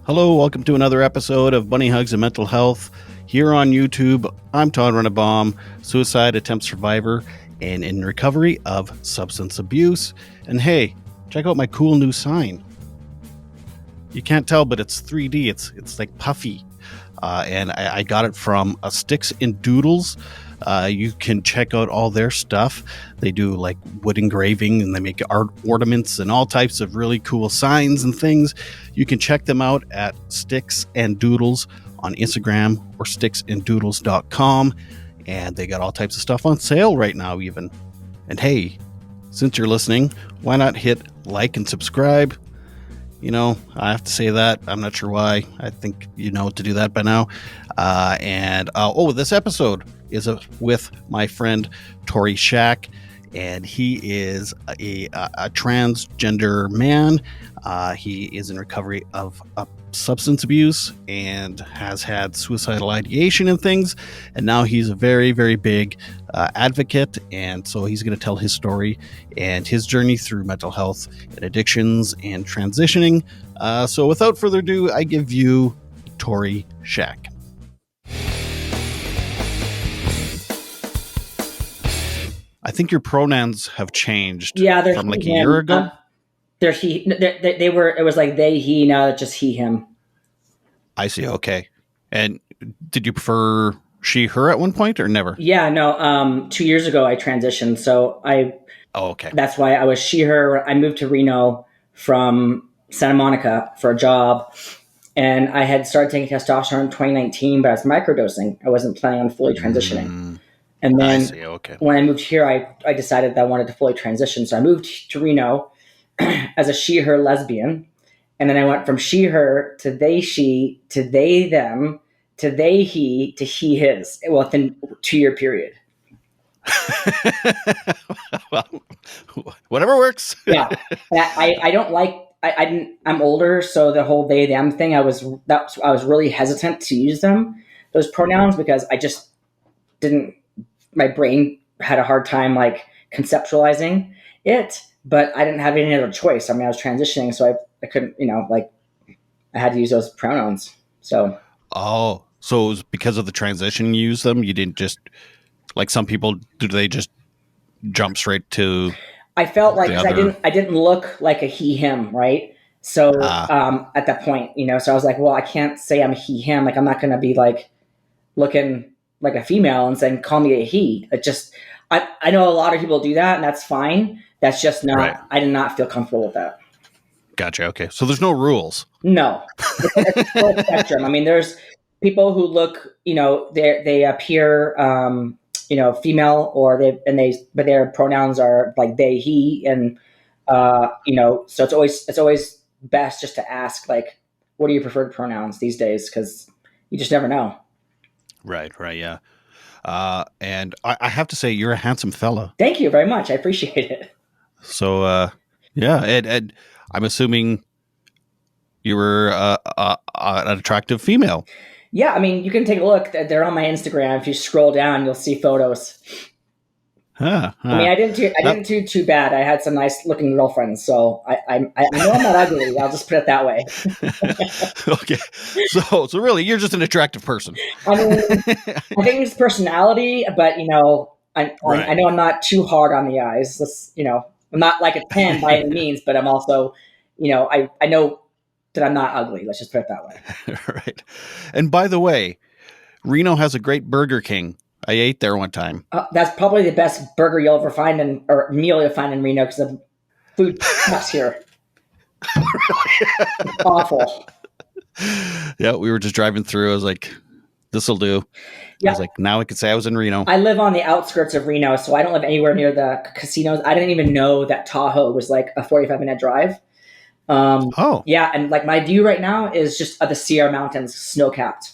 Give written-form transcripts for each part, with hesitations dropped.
Hello, welcome to another episode of Bunny Hugs and Mental Health. Here on YouTube, I'm Todd Runnebaum, suicide attempt survivor and in recovery of substance abuse. And hey, check out my cool new sign. You can't tell, but it's 3D. It's like puffy. And I got it from Sticks and Doodles. You can check out all their stuff. They do like wood engraving and they make art ornaments and all types of really cool signs and things. You can check them out at Sticks and Doodles on Instagram or sticksanddoodles.com. And they got all types of stuff on sale right now even. And hey, since you're listening, why not hit like and subscribe? You know, I have to say that. I'm not sure why. I think you know to do that by now. This episode is with my friend Torri Shack, and he is a transgender man. He is in recovery of substance abuse and has had suicidal ideation and things, and now he's a very, very big advocate, and so he's going to tell his story and his journey through mental health and addictions and transitioning. So without further ado, I give you Torri Shack. I think your pronouns have changed from like a year ago. They're he. They were. It was like they, he. Now it's just he, him. I see. Okay. And did you prefer she, her at one point or never? Yeah. No. 2 years ago, I transitioned. So Oh, okay. That's why I was she, her. I moved to Reno from Santa Monica for a job, and I had started taking testosterone in 2019, but I was microdosing. I wasn't planning on fully transitioning. And then when I moved here, I decided that I wanted to fully transition. So I moved to Reno as a she, her lesbian. And then I went from she, her to they, she, to they, them, to they, he, to he, his, within a 2-year period. Well, whatever works. Yeah. I don't like, I'm older. So the whole they, them thing, I was really hesitant to use those pronouns, because I just my brain had a hard time like conceptualizing it, but I didn't have any other choice. I mean, I was transitioning, so I couldn't, I had to use those pronouns. So. Oh, so it was because of the transition you use them? You didn't just, like some people, do they just jump straight to? I felt like I didn't look like a he, him, right? So at that point, so I was like, well, I can't say I'm a he, him. Like, I'm not going to be like looking like a female and saying, call me a he. It just, I know a lot of people do that, and that's fine. That's just not, right. I did not feel comfortable with that. Gotcha. Okay. So there's no rules. No. It's full spectrum. I mean, there's people who look, they appear, female, but their pronouns are like they, he, and, so it's always best just to ask, like, what are your preferred pronouns these days? 'Cause you just never know. Right. Yeah. And I have to say, you're a handsome fella. Thank you very much. I appreciate it. So, yeah. And I'm assuming you were an attractive female. Yeah. I mean, you can take a look. They're on my Instagram. If you scroll down, you'll see photos. I mean, I didn't do too bad. I had some nice looking girlfriends, so I know I'm not ugly. I'll just put it that way. Okay, so really, you're just an attractive person. I mean, I think it's personality, but I know I'm not too hard on the eyes. I'm not like a 10 by any means, but I'm also, I know that I'm not ugly. Let's just put it that way. Right. And by the way, Reno has a great Burger King. I ate there one time. That's probably the best burger you'll ever find or meal you'll find in Reno, because the food sucks here. It's awful. Yeah, we were just driving through. I was like, this'll do. Yeah. I was like, now I could say I was in Reno. I live on the outskirts of Reno, so I don't live anywhere near the casinos. I didn't even know that Tahoe was like a 45-minute drive. Yeah, and like my view right now is just of the Sierra Mountains, snow-capped.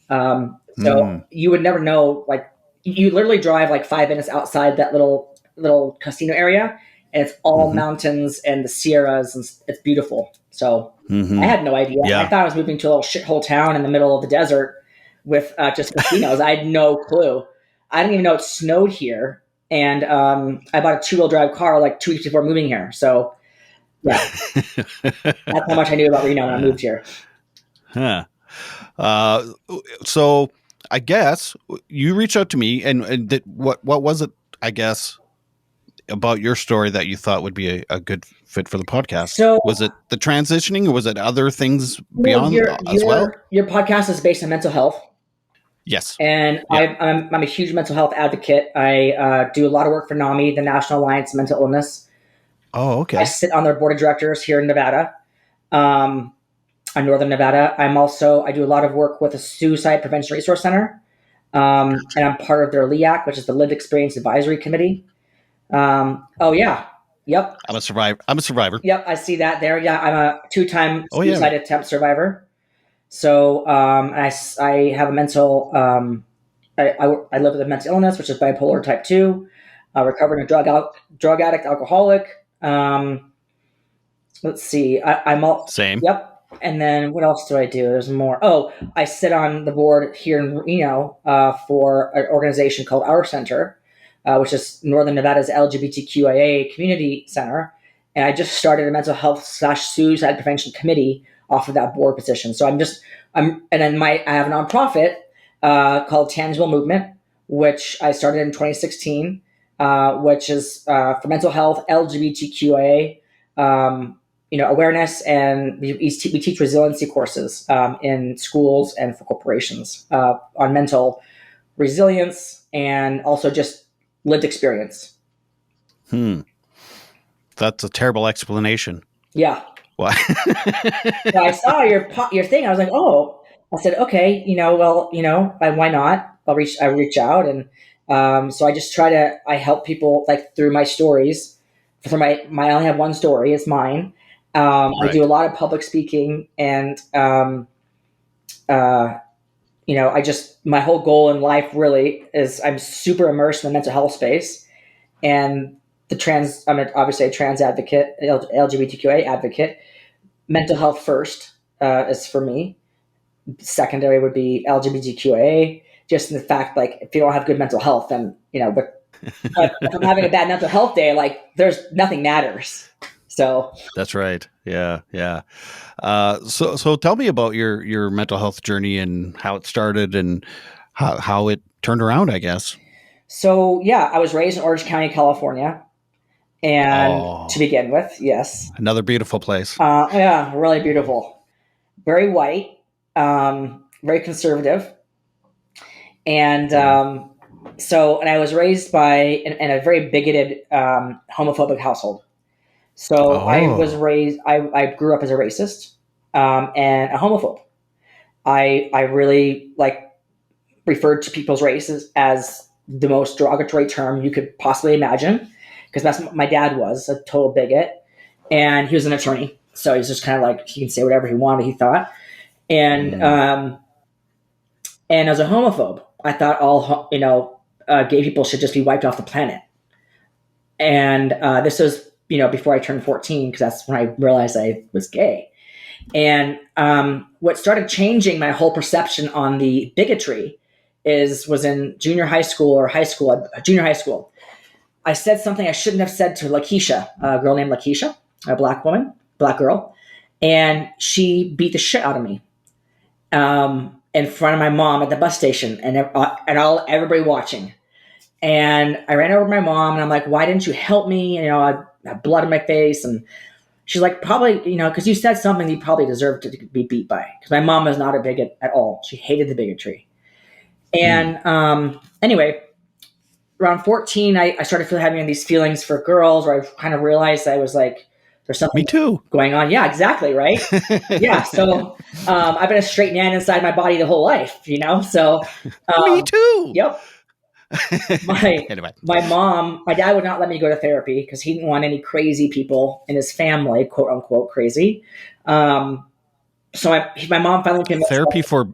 So you would never know, like, you literally drive like 5 minutes outside that little casino area, and it's all mountains and the Sierras, and it's beautiful. So I had no idea. Yeah. I thought I was moving to a little shithole town in the middle of the desert with just casinos. I had no clue. I didn't even know it snowed here. And I bought a 2-wheel drive car like 2 weeks before moving here. So yeah, that's how much I knew about Reno when I moved here. Huh. So I guess you reached out to me, and what was it? I guess about your story that you thought would be a good fit for the podcast. So was it the transitioning, or was it other things well, beyond as well? your podcast is based on mental health. Yes. And yeah. I'm a huge mental health advocate. I do a lot of work for NAMI, the National Alliance of Mental Illness. Oh, okay. I sit on their board of directors here in Nevada, on Northern Nevada. I do a lot of work with a Suicide Prevention Resource Center. And I'm part of their LEAC, which is the Lived Experience Advisory Committee. Oh yeah. Yep. I'm a survivor. Yep. I see that there. Yeah. I'm a 2-time suicide attempt survivor. So, I have a mental, I live with a mental illness, which is bipolar type 2, recovering drug addict, alcoholic. Let's see. I'm all same. Yep. And then what else do I do? There's more. Oh, I sit on the board here in Reno, for an organization called Our Center, which is Northern Nevada's LGBTQIA community center. And I just started a mental health / suicide prevention committee off of that board position. So and then I have a nonprofit, called Tangible Movement, which I started in 2016, which is, for mental health, LGBTQIA, awareness, and we teach resiliency courses, in schools and for corporations, on mental resilience and also just lived experience. That's a terrible explanation. Yeah. Why? So I saw your thing. I was like, oh, I said, okay, why not? I reach out, and so I just I help people like through my stories. For I only have one story. It's mine. Right. I do a lot of public speaking, and my whole goal in life really is I'm super immersed in the mental health space, and I'm obviously a trans advocate, LGBTQA advocate. Mental health first, is for me. Secondary would be LGBTQA. Just in the fact, like, if you don't have good mental health, then but if I'm having a bad mental health day, like, there's nothing matters. So that's right. Yeah. So tell me about your mental health journey and how it started and how it turned around, I guess. So yeah, I was raised in Orange County, California. And to begin with, yes. Another beautiful place. Yeah, really beautiful. Very white, very conservative. And and I was raised in a very bigoted, homophobic household. So I grew up as a racist, and a homophobe. I really referred to people's races as the most derogatory term you could possibly imagine. Because that's what my dad was, a total bigot, and he was an attorney, so he's just kind of like, he can say whatever he wanted, he thought, and as a homophobe, I thought all gay people should just be wiped off the planet, and this was before I turned 14, because that's when I realized I was gay, and what started changing my whole perception on the bigotry was in junior high school. I said something I shouldn't have said to Lakeisha, a girl named Lakeisha, a black girl, and she beat the shit out of me, in front of my mom at the bus station, and everybody watching. And I ran over to my mom, and I'm like, "Why didn't you help me?" I had blood in my face, and she's like, "Probably, because you said something you probably deserved to be beat by." Because my mom was not a bigot at all; she hated the bigotry. And anyway. Around 14, I started having these feelings for girls, where I kind of realized I was like, there's something Me too. going on. Yeah, exactly. Right. Yeah. So I've been a straight man inside my body the whole life, so. Me too. Yep. My dad would not let me go to therapy because he didn't want any crazy people in his family, quote unquote crazy. So my mom finally came. Therapy for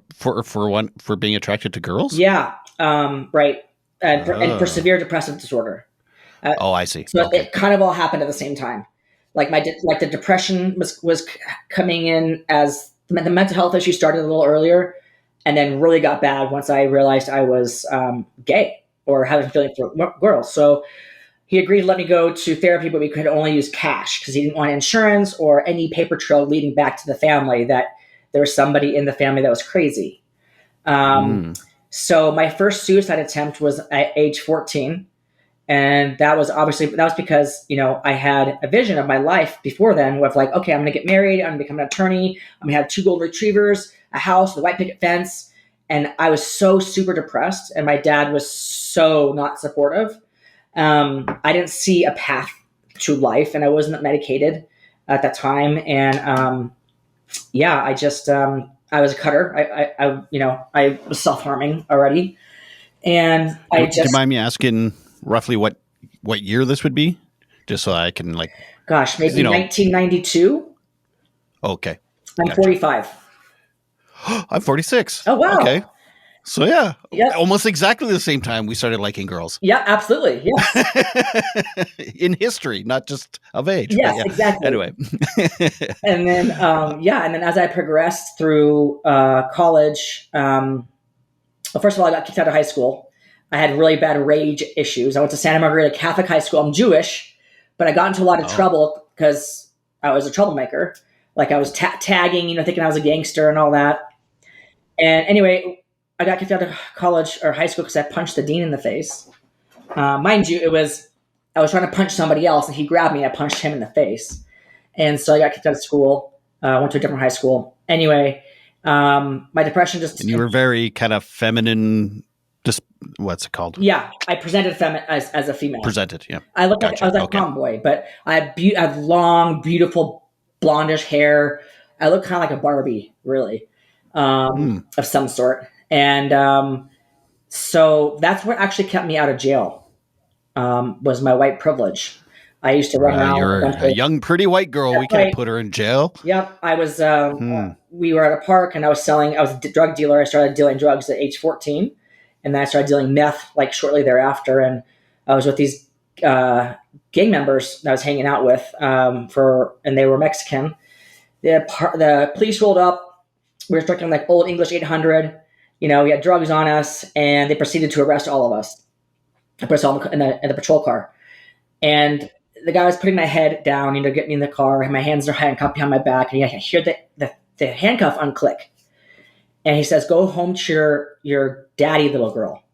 being attracted to girls? Yeah. Right. And for severe depressive disorder. I see. So it kind of all happened at the same time. The depression was coming in as the mental health issue started a little earlier, and then really got bad once I realized I was gay or having feelings for girls. So he agreed to let me go to therapy, but we could only use cash because he didn't want insurance or any paper trail leading back to the family that there was somebody in the family that was crazy. So my first suicide attempt was at age 14. And that was because, I had a vision of my life before then with like, okay, I'm going to get married. I'm going to become an attorney. I'm going to have 2 golden retrievers, a house with a white picket fence. And I was so super depressed, and my dad was so not supportive. I didn't see a path to life, and I wasn't medicated at that time. And I just I was a cutter. I was self-harming already, and Do you mind me asking roughly what year this would be, just so I can maybe 1992. Okay, I'm gotcha. 45. I'm 46. Oh wow. Okay. So yeah, almost exactly the same time we started liking girls. Yeah, absolutely. Yeah. In history, not just of age. Yes, exactly. Anyway. And then, and then as I progressed through college, first of all, I got kicked out of high school. I had really bad rage issues. I went to Santa Margarita Catholic High School. I'm Jewish, but I got into a lot of trouble because I was a troublemaker. Like I was tagging, thinking I was a gangster and all that. And anyway, I got kicked out of college or high school because I punched the dean in the face. Mind you, I was trying to punch somebody else, and he grabbed me. And I punched him in the face, and so I got kicked out of school. Went to a different high school. Anyway, my depression just. And you were very kind of feminine. Just what's it called? Yeah, I presented as a female. Presented, yeah. I looked like I was like a tomboy, but I had long, beautiful, blondish hair. I looked kind of like a Barbie, really, of some sort. And so that's what actually kept me out of jail, was my white privilege. I used to run around. You're a young, pretty white girl. We can't put her in jail. Yep. I was, we were at a park, and I was a drug dealer. I started dealing drugs at age 14. And then I started dealing meth shortly thereafter. And I was with these gang members that I was hanging out with, and they were Mexican. The police rolled up. We were drinking old English 800. We had drugs on us, and they proceeded to arrest all of us. I put us all in the patrol car. And the guy was putting my head down, getting me in the car, and my hands are handcuffed behind my back, and I hear the handcuff unclick. And he says, "Go home to your daddy, little girl."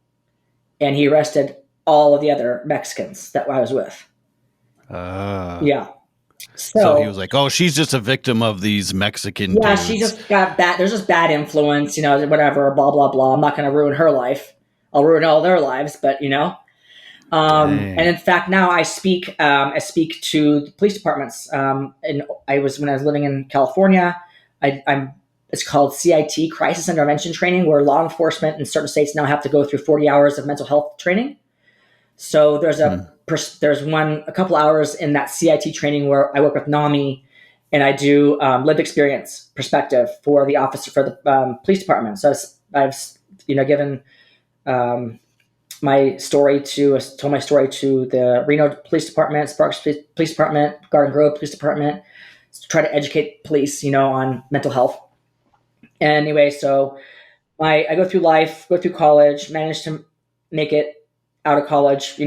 And he arrested all of the other Mexicans that I was with. Yeah. So he was like, "Oh, she's just a victim of these Mexican dudes. Yeah, she just got bad. There's just bad influence, whatever, blah, blah, blah. I'm not going to ruin her life. I'll ruin all their lives, but, And in fact, now I speak to the police departments. And when I was living in California, it's called CIT, Crisis Intervention Training, where law enforcement in certain states now have to go through 40 hours of mental health training. So there's a couple hours in that CIT training where I work with NAMI, and I do lived experience perspective for the officer for the police department. So I've given told my story to the Reno Police Department, Sparks Police Department, Garden Grove Police Department, to try to educate police, on mental health. Anyway, so I go through life, go through college, managed to make it out of college,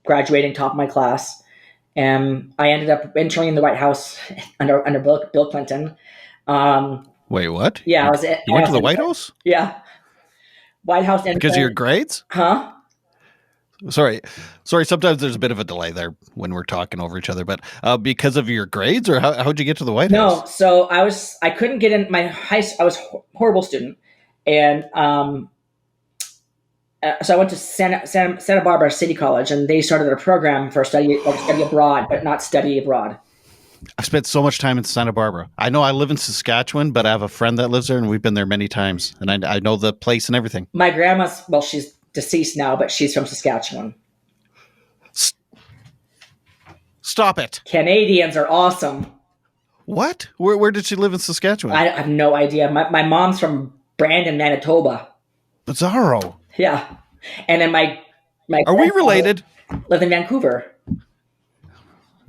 graduating top of my class. And I ended up interning in the White House under Bill Clinton. Wait, what? Yeah, you went to the White House? Yeah. White House. Because of your grades? Huh? Sorry. Sometimes there's a bit of a delay there when we're talking over each other, but because of your grades, or how'd you get to the White House? No, so I couldn't get in my I was a horrible student. And, so I went to Santa Barbara City College, and they started a program for study abroad, but not study abroad. I've spent so much time in Santa Barbara. I know I live in Saskatchewan, but I have a friend that lives there, and we've been there many times, and I know the place and everything. My grandma's, she's deceased now, but she's from Saskatchewan. Stop it. Canadians are awesome. What? Where did she live in Saskatchewan? I have no idea. My mom's from Brandon, Manitoba. Bizarro. Yeah. And then my are we related? Live in Vancouver.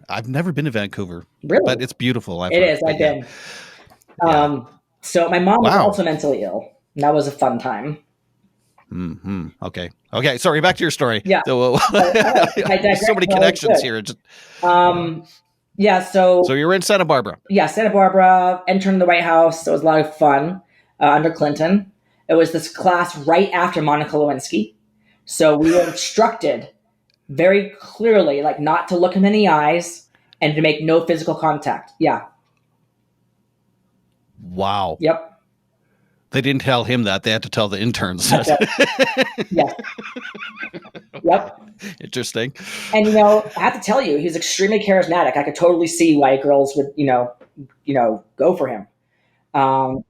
I've never been to Vancouver. Really? But it's beautiful. I've been. Yeah. So my mom was also mentally ill. And that was a fun time. Mm-hmm. Okay. Sorry, back to your story. Yeah. So, so many connections here. Yeah. So you were in Santa Barbara. Yeah, Santa Barbara, interned in the White House. So it was a lot of fun under Clinton. It was this class right after Monica Lewinsky. So we were instructed very clearly, like not to look him in the eyes and to make no physical contact. Yeah. Wow. Yep. They didn't tell him that. They had to tell the interns. That's it. Yes. Yep. Interesting. And, I have to tell you, he's extremely charismatic. I could totally see why girls would, go for him.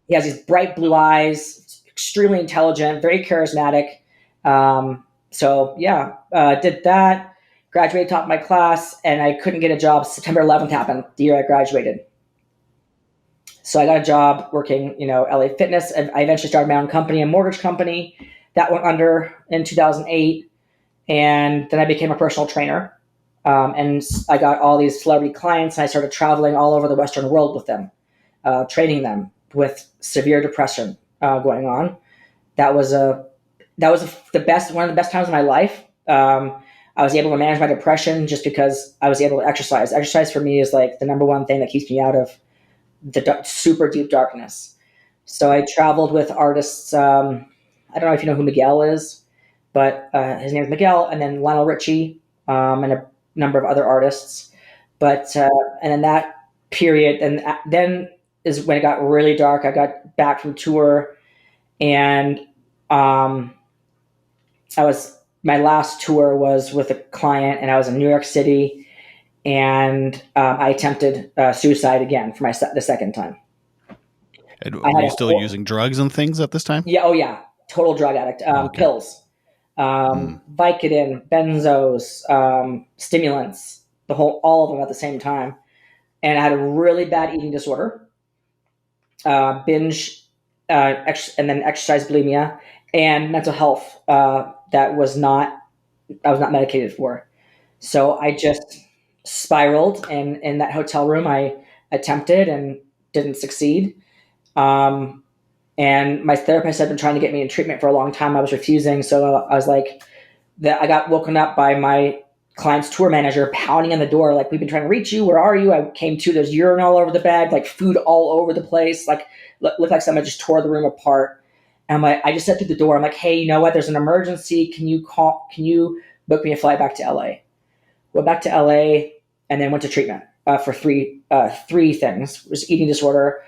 He has these bright blue eyes, extremely intelligent, very charismatic. Did that, graduated top of my class, and I couldn't get a job. September 11th happened, the year I graduated. So I got a job working, LA Fitness. And I eventually started my own company, a mortgage company that went under in 2008. And then I became a personal trainer. And I got all these celebrity clients, and I started traveling all over the Western world with them, training them with severe depression going on. That was one of the best times of my life. I was able to manage my depression just because I was able to exercise. Exercise for me is like the number one thing that keeps me out of the super deep darkness. So I traveled with artists. I don't know if you know who Miguel is, but his name is Miguel, and then Lionel Richie, and a number of other artists. But and then that period, and then is when it got really dark. I got back from tour, and my last tour was with a client, and I was in New York City. And I attempted suicide again for the second time. And were you still using drugs and things at this time? Yeah. Oh, yeah. Total drug addict. Okay. Pills, Vicodin, benzos, stimulants, all of them at the same time. And I had a really bad eating disorder, binge, and then exercise bulimia, and mental health that I was not medicated for. So I just spiraled, and in that hotel room I attempted and didn't succeed. And my therapist had been trying to get me in treatment for a long time. I was refusing. So I was like, I got woken up by my client's tour manager pounding on the door, like, "We've been trying to reach you. Where are you?" I came to, there's urine all over the bed, like food all over the place. Like looked like someone just tore the room apart. And I'm like, I just said through the door, I'm like, "Hey, you know what? There's an emergency. Can you book me a flight back to LA?" Went back to LA and then went to treatment for three things. It was eating disorder,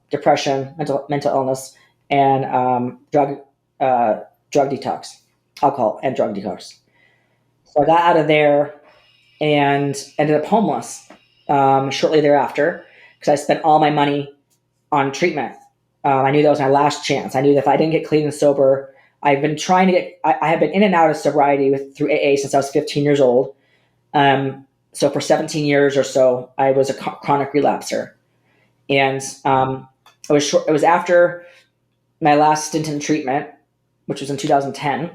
depression, mental illness, and drug detox, alcohol and drug detox. So I got out of there and ended up homeless shortly thereafter because I spent all my money on treatment. I knew that was my last chance. I knew that if I didn't get clean and sober, I've been trying to get. I have been in and out of sobriety through AA since I was 15 years old. So for 17 years or so, I was a chronic relapser, and it was after my last stint in treatment, which was in 2010.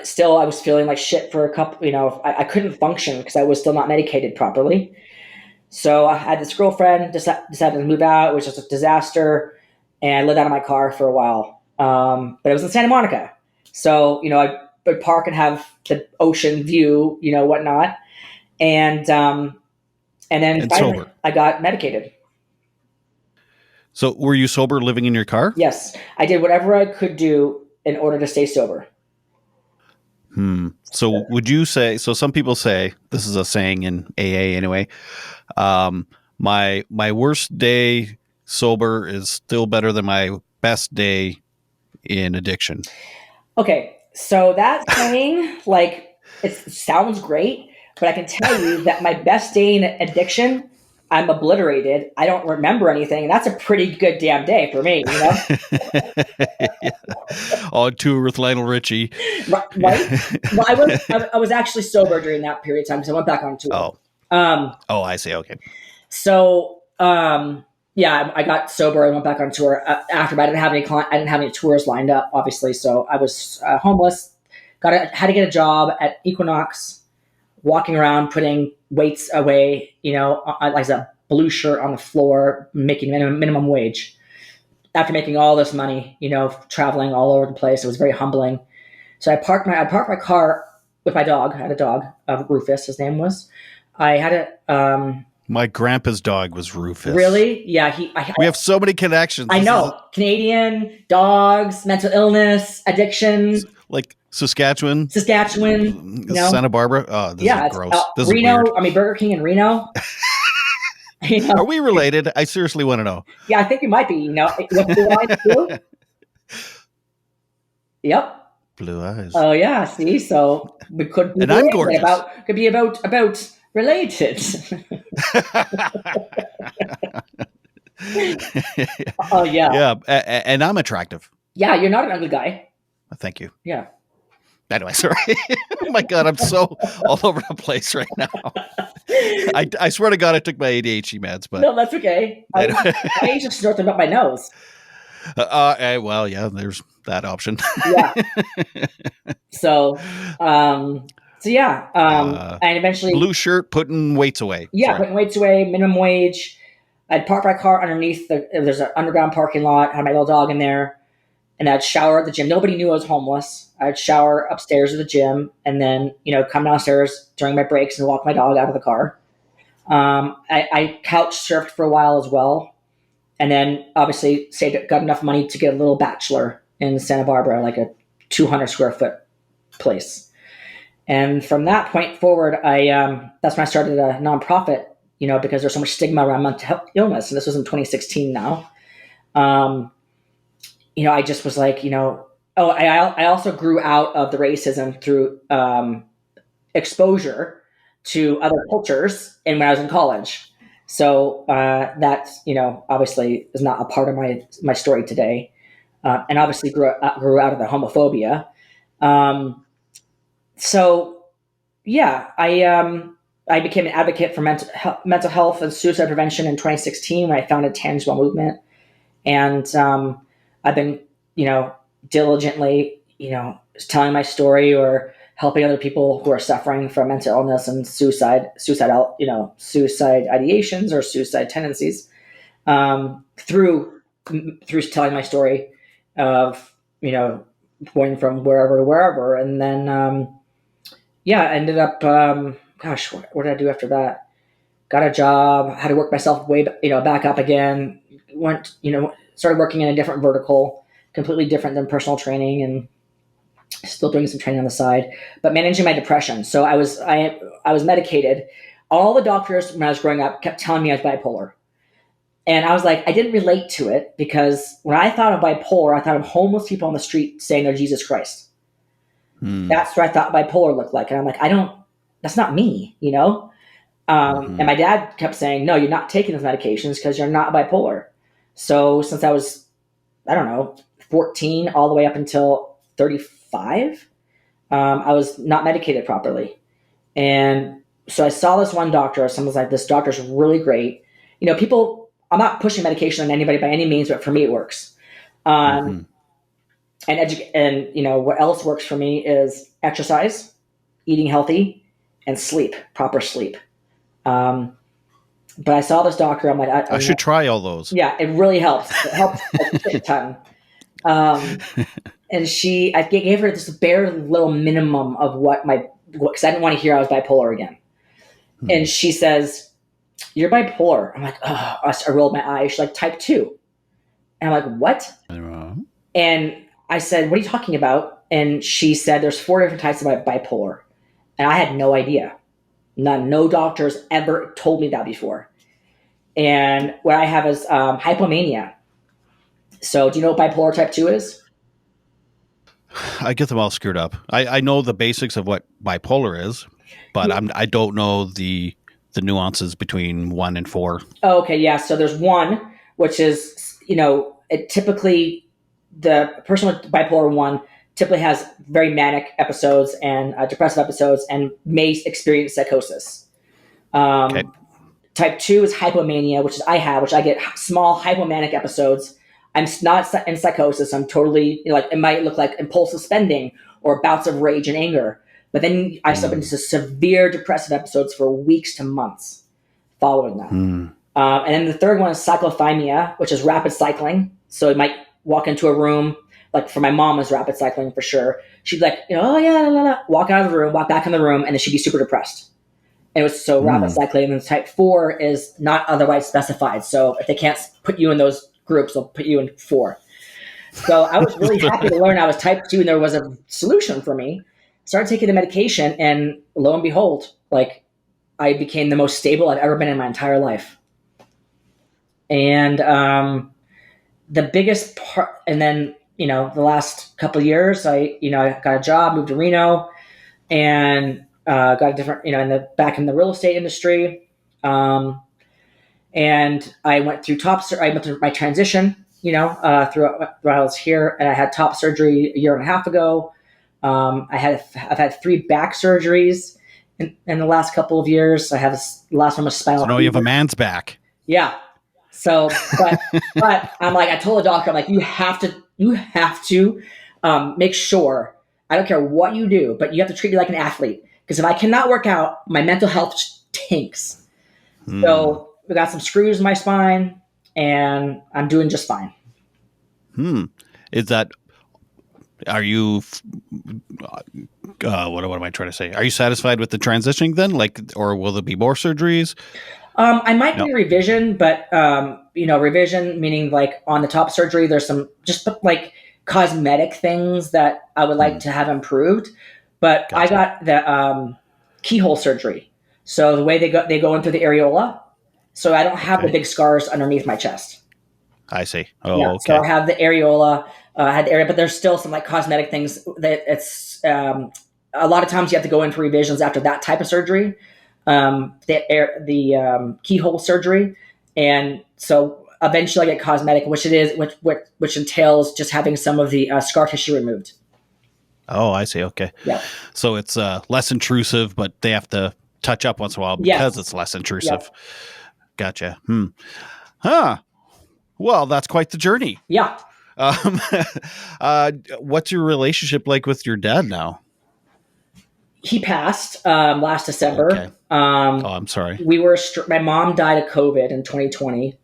Still I was feeling like shit for a couple. I couldn't function because I was still not medicated properly. So I had this girlfriend, decided to move out. It was just a disaster. And I lived out of my car for a while. But it was in Santa Monica. So, I would park and have the ocean view, whatnot. And then finally sober. I got medicated. So were you sober living in your car? Yes. I did whatever I could do in order to stay sober. So would you say, so some people say, this is a saying in AA anyway, my worst day sober is still better than my best day in addiction. Okay, so that saying, it sounds great, but I can tell you that my best day in addiction, I'm obliterated. I don't remember anything. And that's a pretty good damn day for me, Yeah. On tour with Lionel Richie. Right? Well, I was actually sober during that period of time because I went back on tour. I see. Okay. So, I got sober. I went back on tour after, but I didn't have any tours lined up, obviously. So I was homeless. Had to get a job at Equinox, walking around putting weights away. Like a blue shirt on the floor, making minimum wage. After making all this money, traveling all over the place, it was very humbling. So I parked my car with my dog. I had a dog, Rufus, his name was. I had a... my grandpa's dog was Rufus. Really? Yeah. We have so many connections. I know. Canadian, dogs, mental illness, addiction. Like Saskatchewan. Santa Barbara. Oh, this is gross. This Reno, is weird. Burger King in Reno. Are we related? I seriously want to know. Yeah, I think we might be. With blue eyes too. Yep. Blue eyes. Oh yeah. See, so we could be. And I'm gorgeous. About related. Oh yeah. Yeah, and I'm attractive. Yeah, you're not an ugly guy. Thank you. Yeah. Anyway, sorry. Oh my God, I'm so all over the place right now. I swear to God, I took my ADHD meds, but no, that's okay. I just snort them up my nose. Well, yeah, there's that option. Yeah. So yeah. And eventually, blue shirt, putting weights away. Yeah, Sorry. putting weights away, minimum wage. I'd park my car underneath there's an underground parking lot. Had my little dog in there. And I'd shower at the gym. Nobody knew I was homeless. I'd shower upstairs at the gym and then, come downstairs during my breaks and walk my dog out of the car. I couch surfed for a while as well. And then obviously got enough money to get a little bachelor in Santa Barbara, like a 200 square foot place. And from that point forward, that's when I started a nonprofit, because there's so much stigma around mental illness. And this was in 2016 now. I just was like, I also grew out of the racism through exposure to other cultures and when I was in college. So that, obviously is not a part of my story today. And obviously grew out of the homophobia. So yeah, I became an advocate for mental health and suicide prevention in 2016 when I founded Tangible Movement. And I've been, diligently, telling my story or helping other people who are suffering from mental illness and suicide ideations or suicide tendencies, through telling my story of, going from wherever to wherever. And then, I ended up, what did I do after that? Got a job, had to work myself back up again, started working in a different vertical, completely different than personal training, and still doing some training on the side, but managing my depression. So I was medicated. All the doctors when I was growing up kept telling me I was bipolar. And I was like, I didn't relate to it because when I thought of bipolar, I thought of homeless people on the street saying they're Jesus Christ. That's what I thought bipolar looked like. And I'm like, that's not me, And my dad kept saying, no, you're not taking those medications because you're not bipolar. So since I was, 14 all the way up until 35, I was not medicated properly. And so I saw this one doctor. Someone was like, this doctor's really great. I'm not pushing medication on anybody by any means, but for me, it works. And what else works for me is exercise, eating healthy, and sleep, proper sleep. But I saw this doctor. I'm like, I should try all those. Yeah, it really helps. It helps a ton. And I gave her this bare little minimum of because I didn't want to hear I was bipolar again. And she says, you're bipolar. I'm like, oh, I rolled my eyes. She's like, type 2. And I'm like, what? And I said, what are you talking about? And she said, there's 4 different types of bipolar. And I had no idea. No doctors ever told me that before. And what I have is hypomania. So do you know what bipolar type 2 is? I get them all screwed up. I know the basics of what bipolar is, but I don't know the nuances between 1 and 4. Oh, okay, yeah. So there's 1, which is, it typically, the person with bipolar 1 typically has very manic episodes and depressive episodes and may experience psychosis. Okay. Type 2 is hypomania, which I get small hypomanic episodes. I'm not in psychosis. I'm totally, it might look like impulsive spending or bouts of rage and anger. But then I slip into severe depressive episodes for weeks to months following that. And then the third one is cyclothymia, which is rapid cycling. So you might walk into a room, like for my mom was rapid cycling for sure. She'd like, oh yeah, la, la, la, walk out of the room, walk back in the room, and then she'd be super depressed. And it was so rapid cycling. And type 4 is not otherwise specified. So if they can't put you in those groups, they'll put you in 4. So I was really happy to learn I was type 2 and there was a solution for me. Started taking the medication, and lo and behold, like I became the most stable I've ever been in my entire life. And the biggest part, and then, the last couple of years, I got a job, moved to Reno, and got a different, back in the real estate industry. And I went through my transition, throughout I was here, and I had top surgery a year and a half ago. I've had 3 back surgeries in the last couple of years. I have the last one was spinal. So now you have a man's back. Yeah. So, but I'm like, I told the doctor, I'm like, you have to make sure, I don't care what you do, but you have to treat me like an athlete. Because if I cannot work out, my mental health tanks. So we got some screws in my spine, and I'm doing just fine. Is that, are you, what am I trying to say? Are you satisfied with the transitioning then? Like, or will there be more surgeries? I might be revision, but, revision meaning like on the top surgery, there's some just like cosmetic things that I would like to have improved. But gotcha. I got the keyhole surgery. So the way they go into the areola. So I don't have the big scars underneath my chest. I see. Oh, yeah, okay. So I have the areola, I had the area, but there's still some like cosmetic things that it's a lot of times you have to go in for revisions after that type of surgery, the keyhole surgery, and so eventually I get cosmetic, which entails just having some of the scar tissue removed. Oh, I see. Okay. Yeah. So it's less intrusive, but they have to touch up once in a while because it's less intrusive. Yep. Gotcha. Huh. Well, that's quite the journey. Yeah. What's your relationship like with your dad now? He passed last December. Okay. I'm sorry. My mom died of COVID in 2020.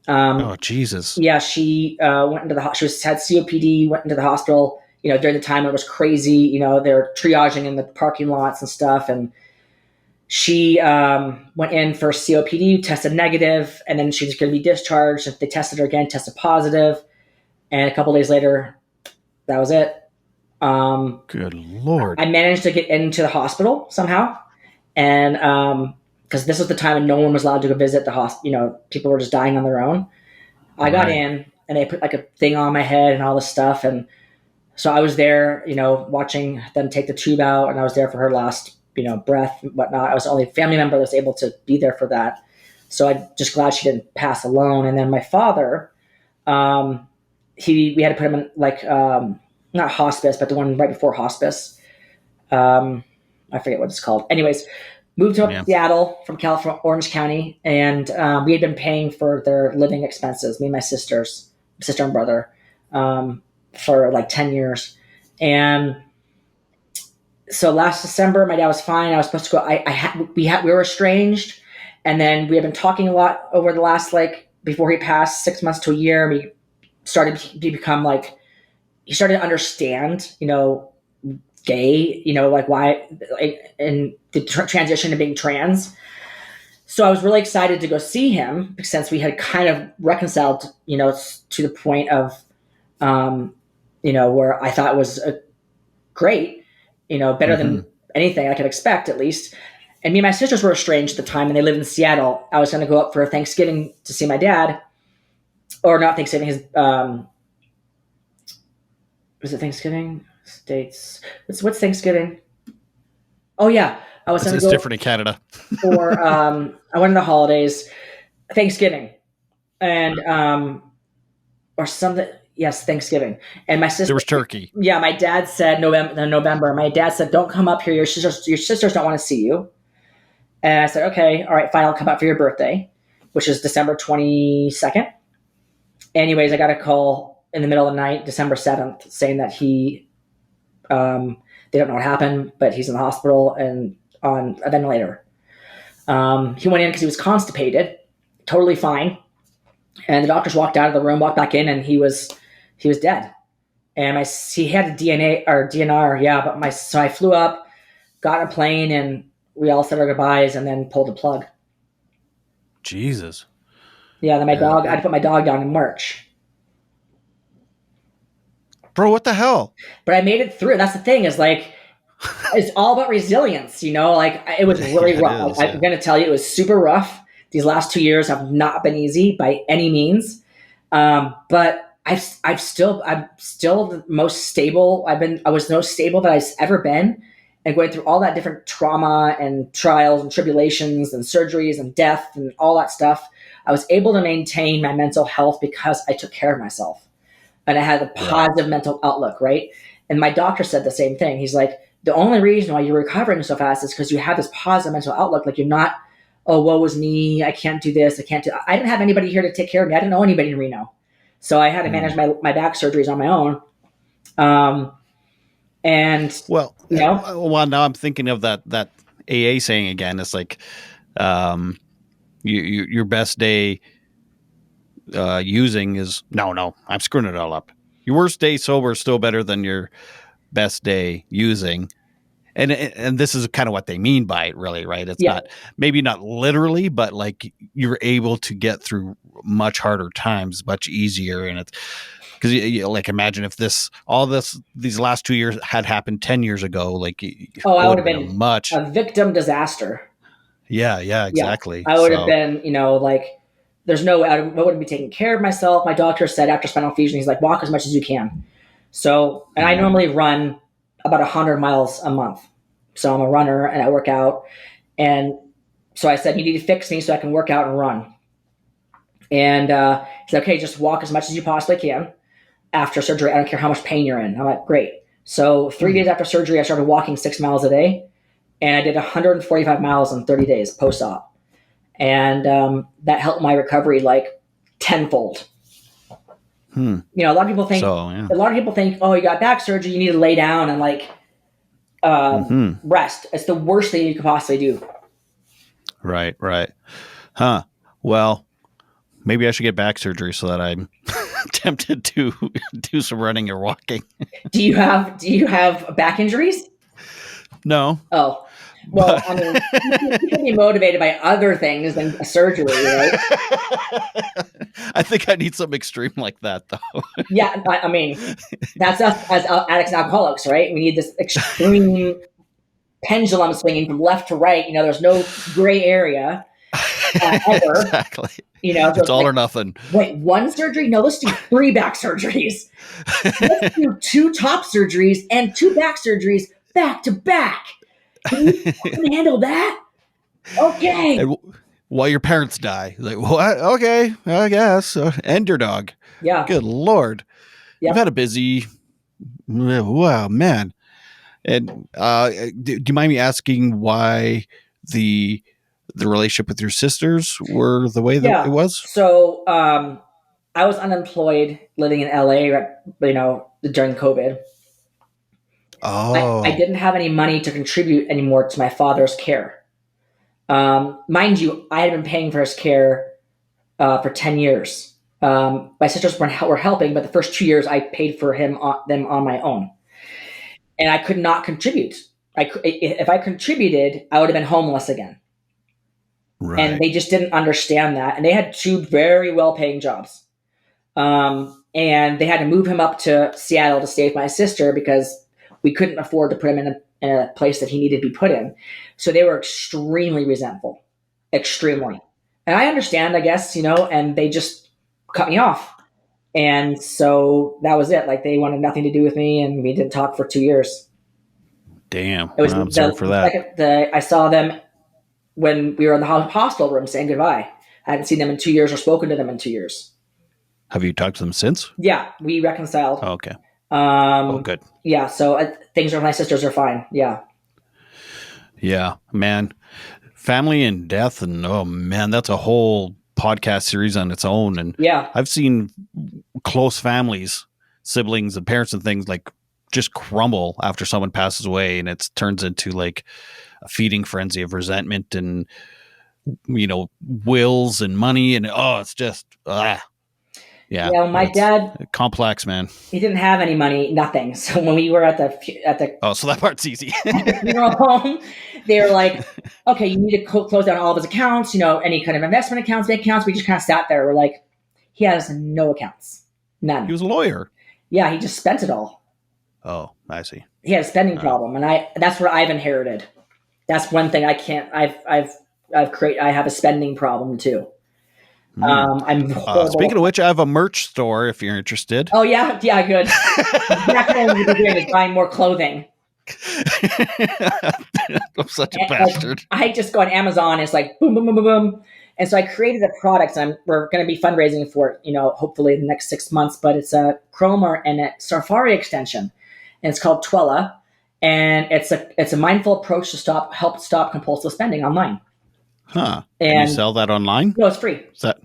Oh, Jesus. Yeah, she went into the. She had COPD. Went into the hospital. During the time it was crazy. They're triaging in the parking lots and stuff, and she went in for COPD, tested negative, and then she was going to be discharged. If they tested her again, tested positive, and a couple days later, that was it. Good Lord. I managed to get into the hospital somehow, and because this was the time when no one was allowed to go visit the hospital. People were just dying on their own. I got in, and they put like a thing on my head and all this stuff, and so I was there, watching them take the tube out, and I was there for her last, breath and whatnot. I was the only family member that was able to be there for that. So I'm just glad she didn't pass alone. And then my father, we had to put him in like, not hospice, but the one right before hospice. I forget what it's called. Anyways, moved to Seattle from California, Orange County. And we had been paying for their living expenses, me and my sister and brother, for like 10 years. And so last December, my dad was fine. I was supposed to go. We were estranged, and then we had been talking a lot over the last, like, before he passed, 6 months to a year. We started to become like, he started to understand, gay, like why, and the transition to being trans. So I was really excited to go see him since we had kind of reconciled, to the point of, where I thought it was great. Better than anything I could expect, at least. And me and my sisters were estranged at the time, and they lived in Seattle. I was going to go up for Thanksgiving to see my dad, or not Thanksgiving. Was it Thanksgiving? States. What's Thanksgiving? Oh yeah, I was going to go. It's different in Canada. I went in the holidays, Thanksgiving, and or something. Yes, Thanksgiving. And my sister. There was turkey. Yeah, my dad said November. My dad said, "Don't come up here. Your sisters don't want to see you." And I said, "Okay, all right, fine. I'll come up for your birthday," which is December 22nd. Anyways, I got a call in the middle of the night, December 7th, saying that they don't know what happened, but he's in the hospital and on a ventilator. He went in because he was constipated, totally fine. And the doctors walked out of the room, walked back in, and he was dead. and he had a DNA or DNR. Yeah. But so I flew up, got in a plane, and we all said our goodbyes and then pulled the plug. Jesus. Yeah. Then I had to put my dog down in March. Bro, what the hell? But I made it through. That's the thing is like, it's all about resilience, you know, like it was really rough. I'm going to tell you, it was super rough. These last 2 years have not been easy by any means. But I'm still the most stable. I was the most stable that I've ever been, and going through all that different trauma and trials and tribulations and surgeries and death and all that stuff. I was able to maintain my mental health because I took care of myself and I had a positive mental outlook. Right. And my doctor said the same thing. He's like, the only reason why you're recovering so fast is because you have this positive mental outlook. Like you're not, oh, woe is me. I can't do this. I didn't have anybody here to take care of me. I didn't know anybody in Reno. So I had to manage my back surgeries on my own. Now I'm thinking of that AA saying again. It's like, your best day using is no, I'm screwing it all up. Your worst day sober is still better than your best day using. And this is kind of what they mean by it, really, right? It's maybe not literally, but like you're able to get through much harder times, much easier. And it's because you like imagine if these last 2 years had happened 10 years ago, like I would have been a victim disaster. Yeah, exactly. I would have been, like there's no way I wouldn't be taking care of myself. My doctor said after spinal fusion, he's like, walk as much as you can. So, and I normally run about 100 miles a month. So I'm a runner and I work out. And so I said, you need to fix me so I can work out and run. And he said, okay, just walk as much as you possibly can after surgery. I don't care how much pain you're in. I'm like, great. So 3 days after surgery, I started walking 6 miles a day. And I did 145 miles in 30 days post-op. And that helped my recovery like tenfold. A lot of people think, oh, you got back surgery, you need to lay down and like rest. It's the worst thing you could possibly do. Right. Huh. Well, maybe I should get back surgery so that I'm tempted to do some running or walking. Do you have back injuries? No. Oh. Well, I mean, you can be motivated by other things than a surgery, right? I think I need something extreme like that, though. Yeah, I mean, that's us as addicts and alcoholics, right? We need this extreme pendulum swinging from left to right. There's no gray area ever. Exactly. So it's all or nothing. Wait, one surgery? No, let's do 3 back surgeries. Let's do 2 top surgeries and 2 back surgeries back to back. Can you handle that? Okay. And while your parents die, like, what? Okay, I guess. And your dog. Yeah. Good Lord. Yep. You've had a busy. Wow, man. And do you mind me asking why the relationship with your sisters were the way that it was? So I was unemployed living in LA, during COVID. Oh. I didn't have any money to contribute anymore to my father's care. Mind you, I had been paying for his care for 10 years. My sisters were helping, but the first 2 years I paid for them on my own. And I could not contribute. If I contributed, I would have been homeless again. Right. And they just didn't understand that. And they had 2 very well-paying jobs. And they had to move him up to Seattle to stay with my sister because we couldn't afford to put him in a place that he needed to be put in. So they were extremely resentful. Extremely. And I understand, I guess, and they just cut me off. And so that was it. Like they wanted nothing to do with me and we didn't talk for 2 years. Damn. I'm sorry for that. I saw them when we were in the hospital room saying goodbye. I hadn't seen them in 2 years or spoken to them in 2 years. Have you talked to them since? Yeah, we reconciled. Oh, okay. Good. Yeah, so things with my sisters are fine. Yeah. Yeah, man. Family and death, and oh man, that's a whole podcast series on its own. And I've seen close families, siblings and parents and things like just crumble after someone passes away, and it turns into like a feeding frenzy of resentment and wills and money, and it's just Yeah. My dad, complex, man. He didn't have any money, nothing. So when we were at the so that part's easy. at the funeral home, they were like, okay, you need to close down all of his accounts, any kind of investment accounts, bank accounts. We just kind of sat there. We're like, he has no accounts, none. He was a lawyer. Yeah, he just spent it all. Oh, I see. He had a spending problem, and that's what I've inherited. That's one thing I can't. I have a spending problem too. I'm horrible. Speaking of which, I have a merch store if you're interested. Oh yeah, good. That's what I'm going to be doing, is buying more clothing. I'm such a bastard. I just go on Amazon. It's like boom, boom, boom, boom, boom. And so I created a product, and we're going to be fundraising for it, hopefully in the next 6 months. But it's a Chrome and a Safari extension, and it's called Twella, and it's a mindful approach to help stop compulsive spending online. Huh? And you sell that online? No, it's free. Is that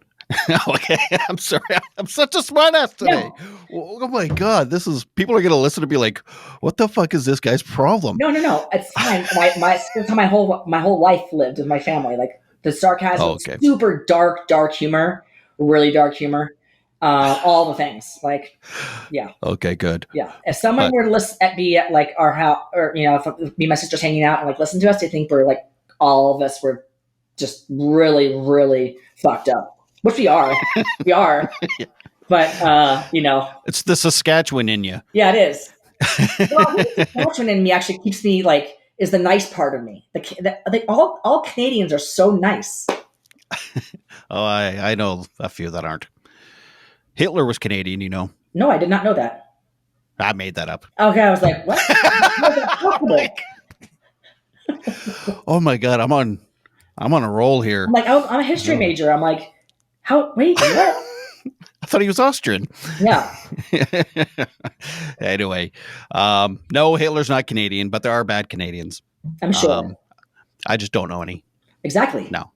okay? I'm sorry. I'm such a smartass today. No. Oh my god, people are going to listen to be like, "What the fuck is this guy's problem?" No. It's fine. That's how my whole life lived with my family. Like the sarcasm, super dark humor, really dark humor, all the things. Like, yeah. Okay, good. Yeah. If someone were to be at like our house, or if me and my sister's hanging out and like listen to us, they think we're like all of us were just really, really fucked up, which we are. We are. Yeah. But, it's the Saskatchewan in you. Yeah, it is. Well, the Saskatchewan in me actually keeps me like, is the nice part of me. All Canadians are so nice. Oh, I know a few that aren't. Hitler was Canadian, No, I did not know that. I made that up. Okay, I was like, what? Oh my God, I'm on a roll here. I'm like, I'm a history major. I'm like, wait, what? I thought he was Austrian. Yeah. Anyway, no, Hitler's not Canadian, but there are bad Canadians. I'm sure. I just don't know any. Exactly. No.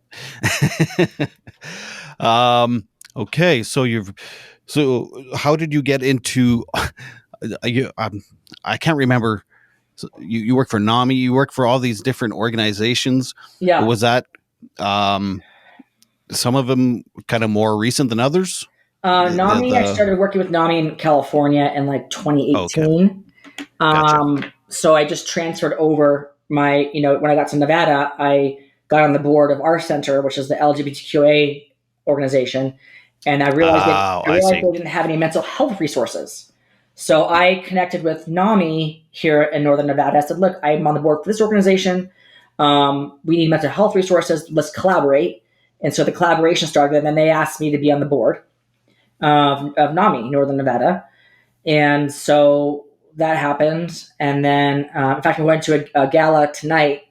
Okay, so how did you get into? I can't remember. So you work for NAMI. You work for all these different organizations. Yeah. Was that some of them kind of more recent than others? NAMI, I started working with NAMI in California in like 2018. Okay. Gotcha. So I just transferred over when I got to Nevada, I got on the board of our center, which is the LGBTQA organization. And I realized they didn't have any mental health resources. So I connected with NAMI here in Northern Nevada. I said, look, I'm on the board for this organization. We need mental health resources. Let's collaborate. And so the collaboration started, and then they asked me to be on the board of NAMI, Northern Nevada. And so that happened. And then, in fact, we went to a gala tonight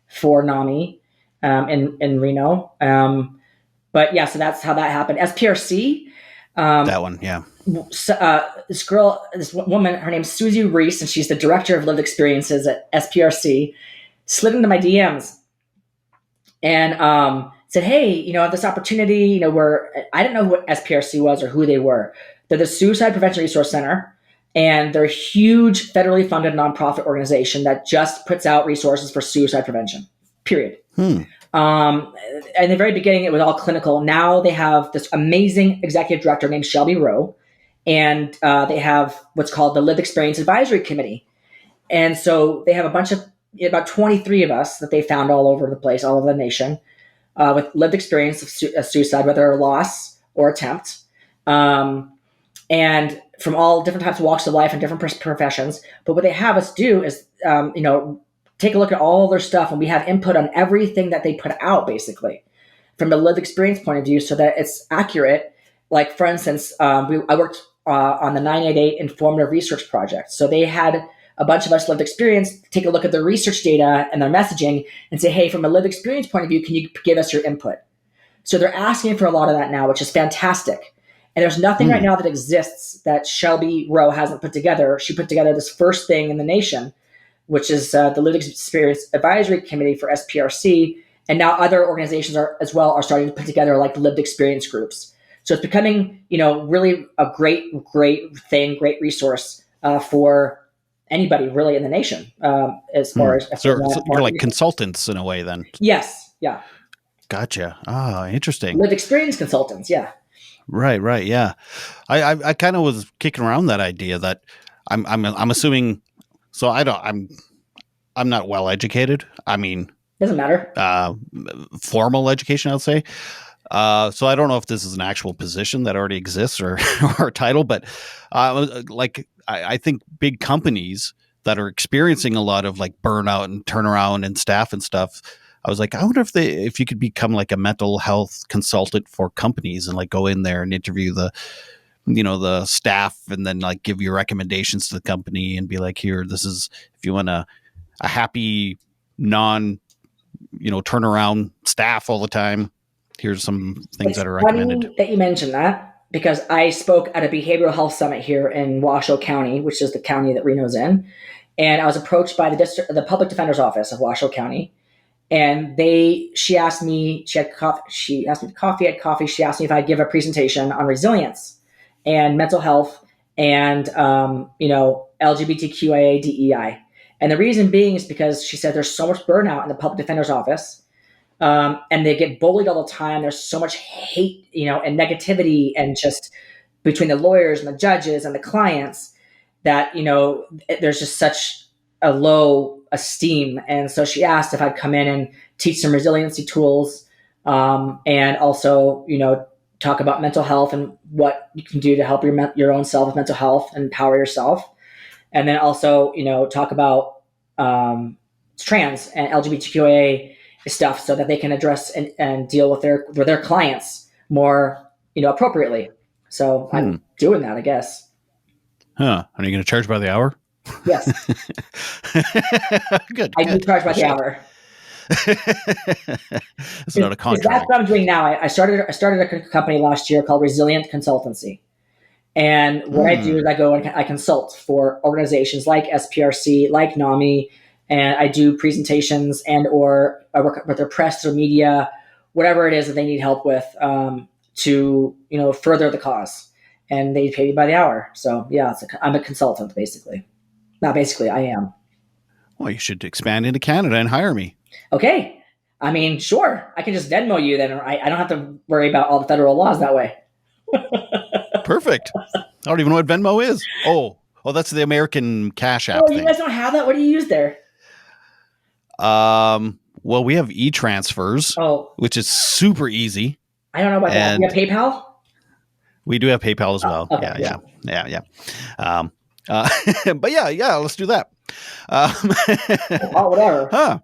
for NAMI in Reno. But yeah, so that's how that happened. SPRC. That one, yeah. This woman, her name's Susie Reese, and she's the director of lived experiences at SPRC, slid into my DMs and said, hey, I have this opportunity, where I didn't know what SPRC was or who they were. They're the Suicide Prevention Resource Center, and they're a huge federally funded nonprofit organization that just puts out resources for suicide prevention, period. In the very beginning, it was all clinical. Now they have this amazing executive director named Shelby Rowe, and they have what's called the Lived Experience Advisory Committee. And so they have about 23 of us that they found all over the place, all over the nation, with lived experience of suicide, whether a loss or attempt, and from all different types of walks of life and different professions. But what they have us do is, take a look at all their stuff, and we have input on everything that they put out, basically, from a lived experience point of view, so that it's accurate. Like, for instance, I worked on the 988 Informative Research Project. So they had a bunch of us lived experience take a look at their research data and their messaging and say, hey, from a lived experience point of view, can you give us your input? So they're asking for a lot of that now, which is fantastic. And there's nothing right now that exists that Shelby Rowe hasn't put together. She put together this first thing in the nation, which is the Lived Experience Advisory Committee for SPRC. And now other organizations are starting to put together like lived experience groups. So it's becoming, really a great thing, great resource for anybody really in the nation. As far as so you're like consultants in a way, then. Yes, yeah. Gotcha. Ah, interesting. Lived experience consultants, yeah. Right. Yeah. I kind of was kicking around that idea that I'm assuming, so I'm not well educated. I mean, doesn't matter. Formal education, I'll say. So I don't know if this is an actual position that already exists or or a title, but I think big companies that are experiencing a lot of like burnout and turnaround and staff and stuff. I was like, I wonder if you could become like a mental health consultant for companies and like go in there and interview the staff and then like give your recommendations to the company and be like, here, this is, if you want a happy, non, turnaround staff all the time, here's some things that are recommended. Funny that you mentioned that, because I spoke at a behavioral health summit here in Washoe County, which is the county that Reno's in. And I was approached by the public defender's office of Washoe County. And she asked me, she had coffee, she asked me to coffee, she asked me if I'd give a presentation on resilience and mental health and, LGBTQIA DEI. And the reason being is because she said there's so much burnout in the public defender's office. And they get bullied all the time. There's so much hate, and negativity, and just between the lawyers and the judges and the clients that, there's just such a low esteem. And so she asked if I'd come in and teach some resiliency tools, and also, talk about mental health and what you can do to help your own self with mental health and empower yourself. And then also, talk about trans and LGBTQIA stuff so that they can address and deal with their clients more, appropriately. So I'm doing that, I guess. Huh. Are you going to charge by the hour? Yes. Good. I do charge by the hour. It's not a contract. That's what I'm doing now. I started a company last year called Resilient Consultancy. And what I do is I go and I consult for organizations like SPRC, like NAMI, and I do presentations or I work with their press or media, whatever it is that they need help with, to further the cause. And they pay me by the hour. So yeah, I'm a consultant basically. Not basically, I am. Well, you should expand into Canada and hire me. Okay. I mean, sure. I can just Venmo you then. I don't have to worry about all the federal laws that way. Perfect. I don't even know what Venmo is. Oh, that's the American Cash App. Oh, you guys don't have that? What do you use there? Well, we have e-transfers, which is super easy. I don't know about that. You have PayPal? We do have PayPal as well. Okay, yeah. But yeah, let's do that. Whatever. Huh.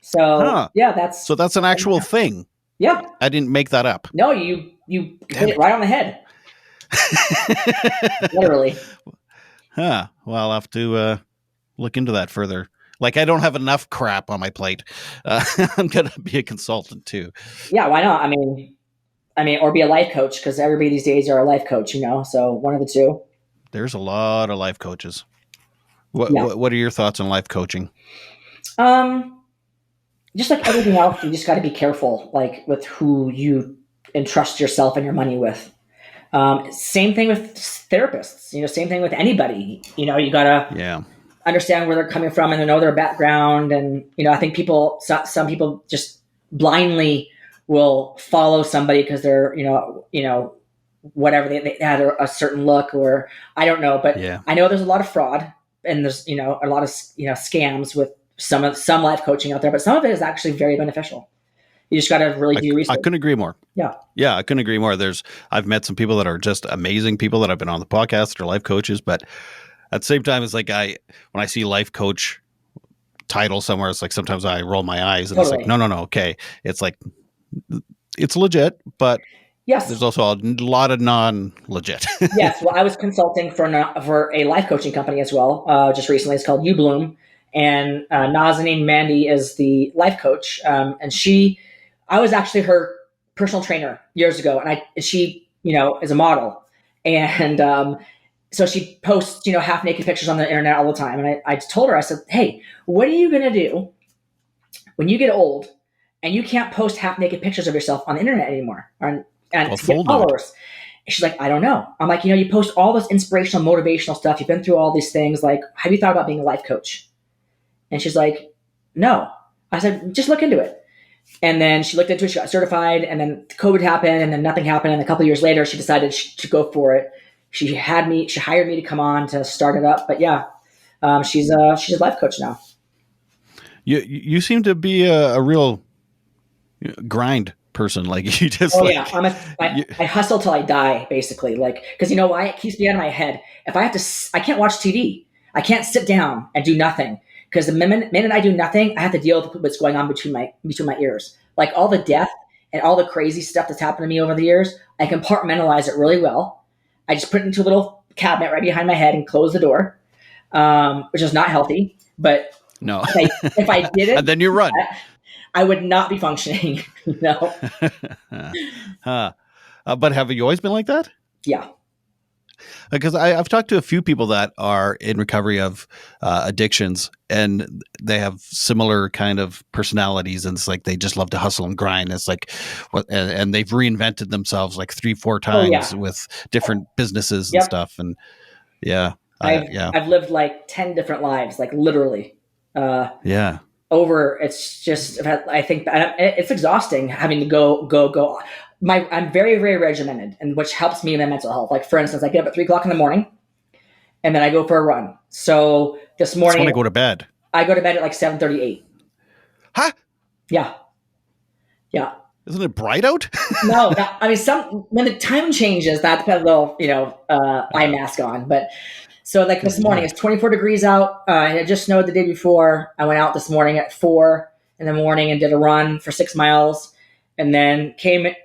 So yeah, that's an actual thing. Yeah. I didn't make that up. No, you hit it right on the head. Literally. Huh. Well, I'll have to look into that further. Like, I don't have enough crap on my plate. I'm going to be a consultant too. Yeah, why not? I mean, or be a life coach, because everybody these days are a life coach, so one of the two. There's a lot of life coaches. What are your thoughts on life coaching? Just like everything else, you just got to be careful, like with who you entrust yourself and your money with. Same thing with therapists, same thing with anybody, you got to understand where they're coming from and know their background. And, I think some people just blindly will follow somebody because they're, whatever they had a certain look, or I don't know, but I know there's a lot of fraud and there's, a lot of, scams with some life coaching out there, but some of it is actually very beneficial. You just got to really do research. I couldn't agree more. Yeah, I couldn't agree more. I've met some people that are just amazing people that I've been on the podcast that are life coaches, but at the same time, it's like when I see life coach title somewhere, it's like sometimes I roll my eyes and It's like, no, okay. It's like, it's legit, but yes, there's also a lot of non-legit. Yes, well, I was consulting for a life coaching company as well. Just recently, it's called YouBloom, and Nazanin Mandy is the life coach, and I was actually her personal trainer years ago, and she is a model, and so she posts half naked pictures on the internet all the time, and I told her, I said, hey, what are you gonna do when you get old and you can't post half naked pictures of yourself on the internet anymore and to get followers? And she's like, I don't know. I'm like, you post all this inspirational, motivational stuff. You've been through all these things. Like, have you thought about being a life coach? And she's like, no. I said, just look into it. And then she looked into it, she got certified, and then COVID happened, and then nothing happened. And a couple of years later, she decided to go for it. She hired me to come on to start it up. But yeah, she's a life coach now. You seem to be a real grind person. Like you just. I hustle till I die, basically. Like, because you know why? It keeps me out of my head. If I have to, I can't watch TV. I can't sit down and do nothing. Because the minute I do nothing, I have to deal with what's going on between my ears. Like all the death and all the crazy stuff that's happened to me over the years, I compartmentalize it really well. I just put it into a little cabinet right behind my head and close the door, which is not healthy. But no, if I did it, and then you run, I would not be functioning. No. But have you always been like that? Yeah. Because I've talked to a few people that are in recovery of addictions, and they have similar kind of personalities, and it's like they just love to hustle and grind. It's like, and they've reinvented themselves like 3-4 times with different businesses and stuff. And I've lived like 10 different lives, like literally. It's just, I think it's exhausting having to go. I'm very, very regimented, and which helps me in my mental health. Like for instance, I get up at 3:00 in the morning, and then I go for a run. So this morning, when I go to bed. I go to bed at like 7:38. Huh? Yeah. Isn't it bright out? No, I mean, when the time changes, that's put a little, eye mask on. But so like this morning, it's 24 degrees out. It just snowed the day before. I went out this morning at 4 in the morning and did a run for 6 miles. And then came in,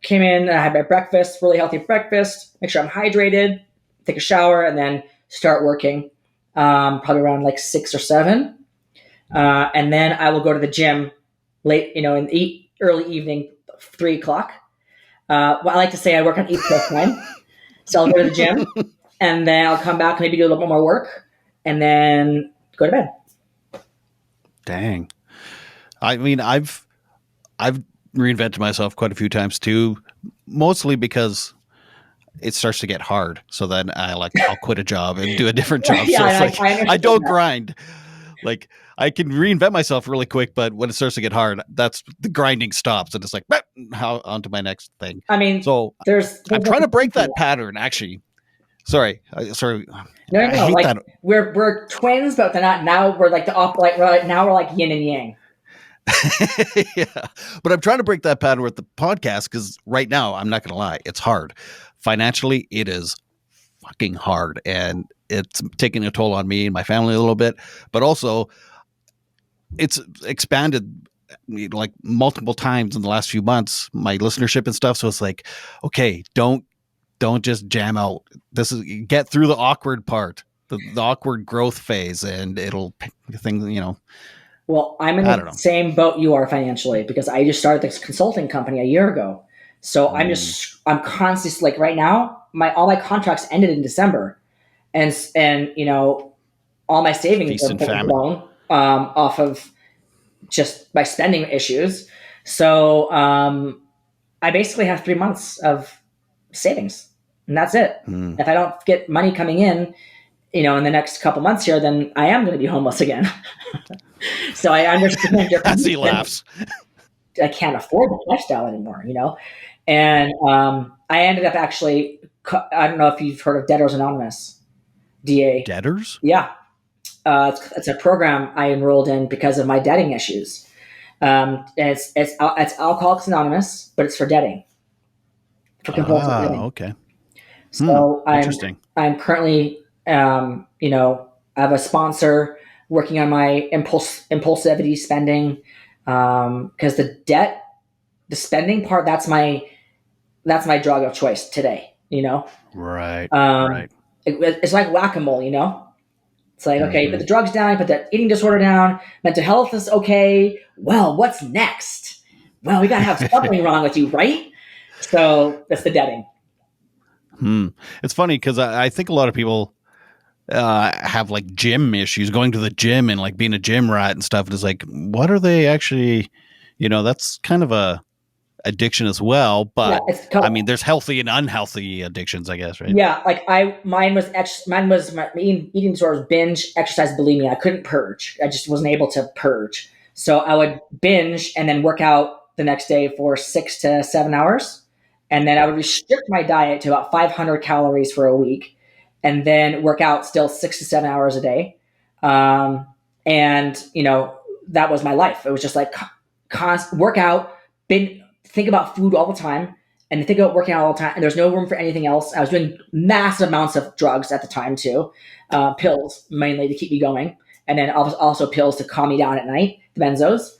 and I had my breakfast, really healthy breakfast, make sure I'm hydrated, take a shower, and then start working, probably around like 6 or 7. And then I will go to the gym late, and eat early evening, 3:00. I like to say I work on East Coast time. So I'll go to the gym, and then I'll come back, maybe do a little bit more work, and then go to bed. Dang. I mean, I've reinvented myself quite a few times too, mostly because it starts to get hard. So then I'll quit a job and do a different job. So it's I don't grind. Like I can reinvent myself really quick, but when it starts to get hard, that's the grinding stops, and it's like how on to my next thing. I mean, so I'm trying to break that pattern. Actually, sorry. No. I hate that. We're twins, but they're not. Now we're like now we're like yin and yang. Yeah, but I'm trying to break that pattern with the podcast because right now, I'm not going to lie, it's hard. Financially, it is fucking hard, and it's taking a toll on me and my family a little bit, but also it's expanded like multiple times in the last few months, my listenership and stuff. So it's like, okay, don't just jam out. Get through the awkward part, the awkward growth phase, and it'll Well, I'm in the same boat you are financially, because I just started this consulting company a year ago. So I'm constantly like right now, all my contracts ended in December, and all my savings are blown off of just my spending issues. So I basically have 3 months of savings, and that's it. If I don't get money coming in, in the next couple months here, then I am going to be homeless again. So I understand your as he laughs. I can't afford the lifestyle anymore, And I ended up actually, I don't know if you've heard of Debtors Anonymous, DA. Debtors? Yeah. It's a program I enrolled in because of my debting issues. It's Alcoholics Anonymous, but it's for debting. For compulsive debting. Okay. So interesting. I'm currently, I have a sponsor working on my impulsivity spending, because the spending part, that's my drug of choice today. Right. Right. It's like whack-a-mole. It's like, okay, you put the drugs down, you put the eating disorder down, mental health is okay. Well, what's next? Well, we gotta have something wrong with you, right? So that's the debting. It's funny because I think a lot of people have like gym issues, going to the gym and like being a gym rat and stuff. And it's like, what are they actually, that's kind of a addiction as well. But I mean, there's healthy and unhealthy addictions, I guess, right? Yeah. Like mine was my eating disorder, binge, exercise, bulimia. I couldn't purge. I just wasn't able to purge. So I would binge and then work out the next day for 6 to 7 hours. And then I would restrict my diet to about 500 calories for a week, and then work out still 6 to 7 hours a day. And, you know, that was my life. It was just like constant workout, think about food all the time, and think about working out all the time. And there's no room for anything else. I was doing massive amounts of drugs at the time too, pills mainly to keep me going. And then also pills to calm me down at night, the benzos,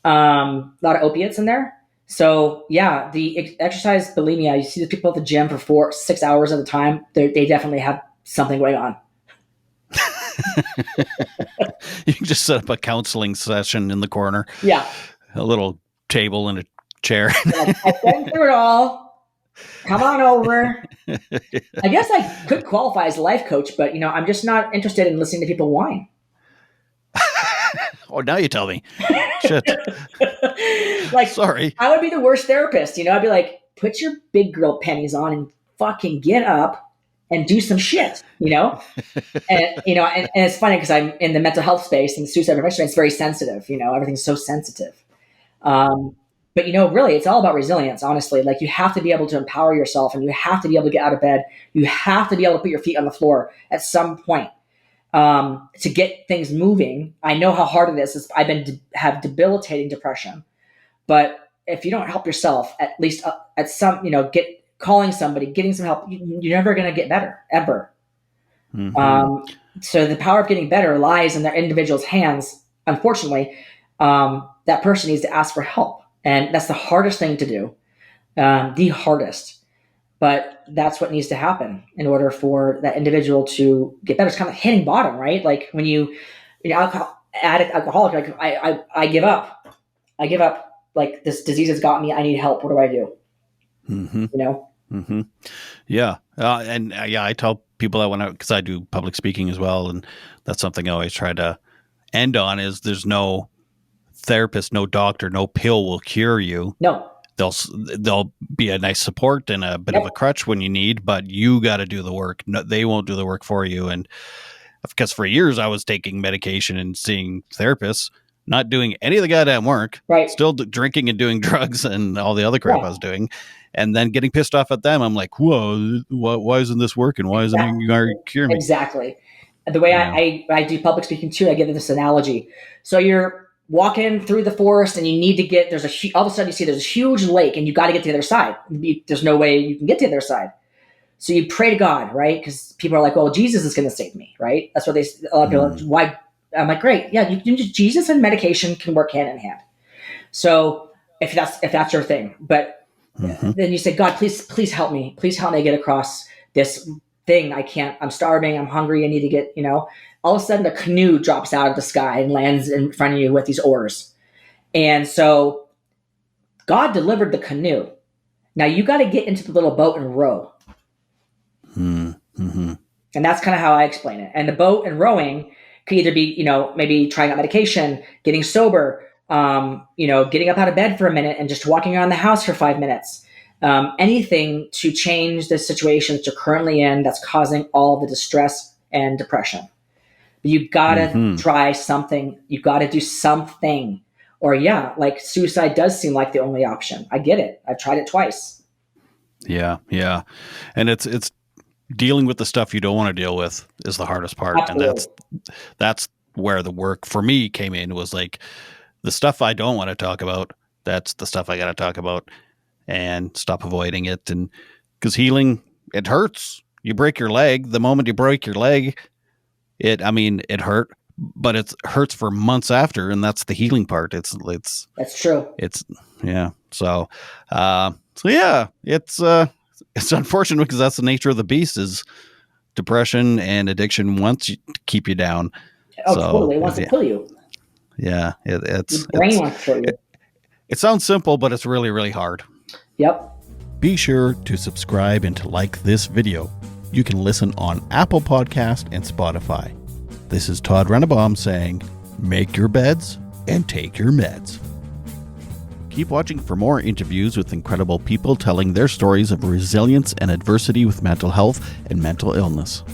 a lot of opiates in there. So yeah, the exercise bulimia, you see the people at the gym for 6 hours at a time, they definitely have something going on. You can just set up a counseling session in the corner. Yeah. A little table and a chair. I've been through it all. Come on over. I guess I could qualify as a life coach, but you know, I'm just not interested in listening to people whine. Oh, now you tell me. Shit. Like, sorry. I would be the worst therapist. You know, I'd be like, put your big girl panties on and fucking get up and do some shit, you know? And, you know, and it's funny because I'm in the mental health space and the suicide prevention, it's very sensitive, you know, everything's so sensitive. But, you know, really, it's all about resilience, honestly. Like, you have to be able to empower yourself, and you have to be able to get out of bed. You have to be able to put your feet on the floor at some point to get things moving. I know how hard it is. Have debilitating depression. But if you don't help yourself, at least at some, you know, calling somebody, getting some help, you're never going to get better, ever. Mm-hmm. So the power of getting better lies in their individual's hands. Unfortunately, that person needs to ask for help. And that's the hardest thing to do, the hardest. But that's what needs to happen in order for that individual to get better. It's kind of hitting bottom, right? Like when you alcoholic, like I give up. I give up. Like, this disease has got me. I need help. What do I do? Mm-hmm. You know? Mm-hmm. Yeah. I tell people that when because I do public speaking as well. And that's something I always try to end on is there's no therapist, no doctor, no pill will cure you. No. They'll be a nice support and a bit of a crutch when you need, but you got to do the work. No, they won't do the work for you. And because for years I was taking medication and seeing therapists, not doing any of the goddamn work, right? Still drinking and doing drugs and all the other crap I was doing, and then getting pissed off at them. I'm like, whoa, why isn't this working? Why isn't it going to cure me? Exactly. The way I do public speaking too, I give this analogy. So you're walking through the forest and you need to get, all of a sudden you see there's a huge lake and you got to get to the other side. There's no way you can get to the other side. So you pray to God, right? Because people are like, well, Jesus is going to save me, right? That's what a lot of people are like, why? I'm like, great. Yeah, Jesus and medication can work hand in hand. So if that's your thing, but then you say, God, please help me. Please help me get across this thing. I'm starving. I'm hungry. I need to get, you know, all of a sudden a canoe drops out of the sky and lands in front of you with these oars. And so God delivered the canoe. Now you got to get into the little boat and row. Mm-hmm. And that's kind of how I explain it. And the boat and rowing could either be, you know, maybe trying out medication, getting sober, you know, getting up out of bed for a minute and just walking around the house for 5 minutes. Anything to change the situation that you're currently in that's causing all the distress and depression. But you gotta try something. You gotta do something. Or like suicide does seem like the only option. I get it. I've tried it twice. Yeah. And it's dealing with the stuff you don't want to deal with is the hardest part. Absolutely. And that's where the work for me came in, was like the stuff I don't want to talk about. That's the stuff I got to talk about and stop avoiding it. And because healing, it hurts. You break your leg. The moment you break your leg, it hurt, but it hurts for months after. And that's the healing part. That's true. It's unfortunate because that's the nature of the beast, is depression and addiction wants to keep you down. Oh, totally. It wants to kill you. Yeah. It's your brain wants to kill you. It sounds simple, but it's really, really hard. Yep. Be sure to subscribe and to like this video. You can listen on Apple Podcast and Spotify. This is Todd Rennebaum saying, make your beds and take your meds. Keep watching for more interviews with incredible people telling their stories of resilience and adversity with mental health and mental illness.